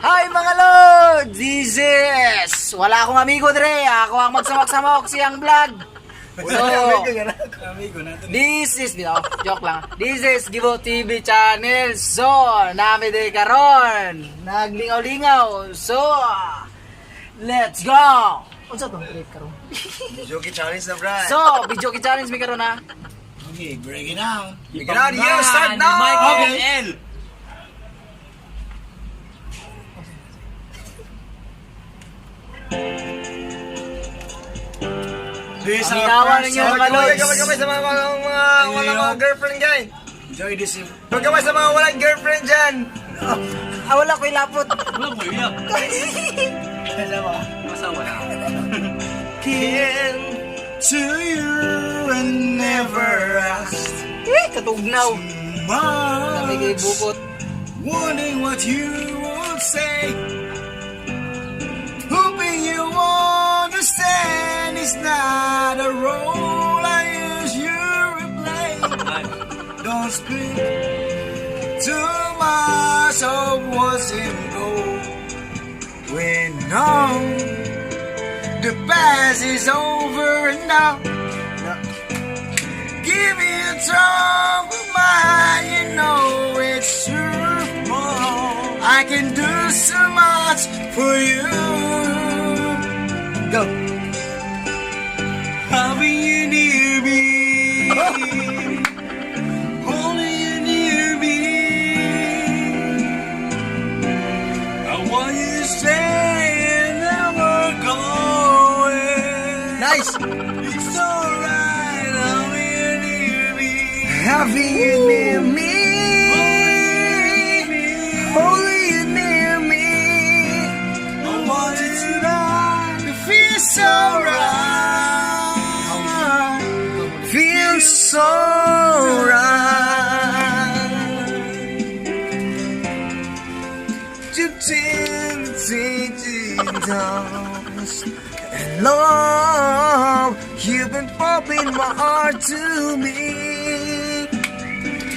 Hi mga lord! This is... Wala akong amigo dire. Ako ang magsamok-samok siyang vlog. So, this is... joke lang. This is Gibo TV channel. So, nami de karon. Naglingaw-lingaw. So, let's go! Unsa tong trip karon? Video challenge na, brad. So, video challenge mi karon ha. Okay, break it down. Break it down. You start now. Okay. L. Aminawan ninyo mga lods. Pagkamay sa mga walang girlfriend dyan. Enjoy this. Pagkamay sa mga walang girlfriend dyan. Wala ko'y lapot. Wala mo iyak. Masawa na. Came to you and never asked Katugnaw. Kami kay much. bukot. Wondering what you would say. Hoping you understand it's not a role I usually play. Don't speak too much of what's in gold. When all the past is over and now, give me a trouble mind, you know it's true. I can do so much for you. Go. Having you near me, holding you near me. I want you to stay and never go away. Nice. It's alright, having you near me. Having you near me. Holding you near me. I want you tonight to feel so right. Feel so right. To and love, you've been pumping my heart to me.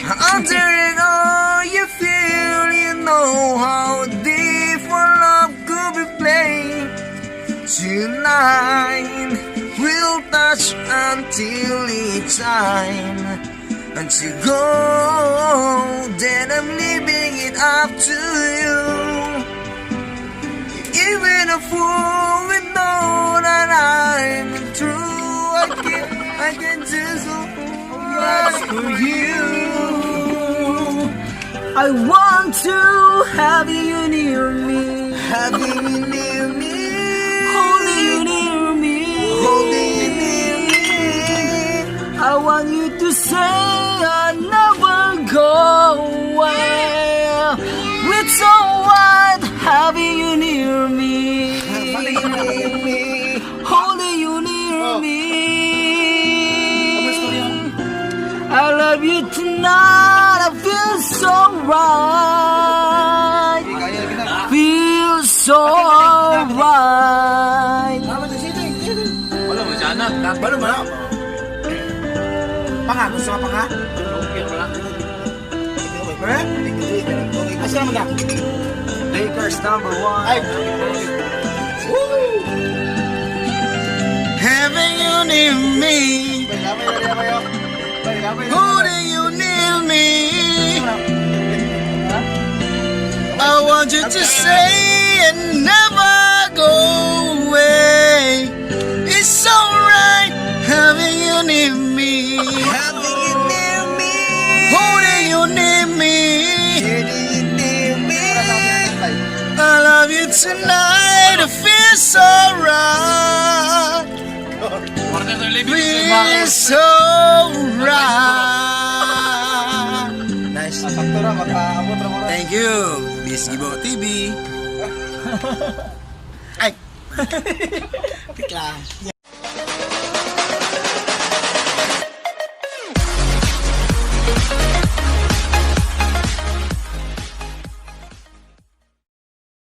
I'm turning all you feel, you know how deep our love could be playing. Tonight we'll touch until it's time. And to go, then I'm leaving it up to you. Even a fool will know that I'm true. I can do so much for you. I want to have you near me. Having you near me, Holding you near me. holding you near me. I want you to say I never go away. It's alright having you near me. Having you near me. Holding you near me. I love you tonight. I feel so right. Feel so right. Wala mo siya anak. Baru mana? Panga, gusto ka panga? Okay, wala. Asa naman ka? Lakers number 1. Ay! Having you near me, holding you near me. I want you to stay and never go away. It's alright having you near me, having you near me, holding you near me. I love you tonight. I feel so right. Warner na libre. Feel so right. Nice. Thank you, Miss Gibo TV. Ay. Tikla.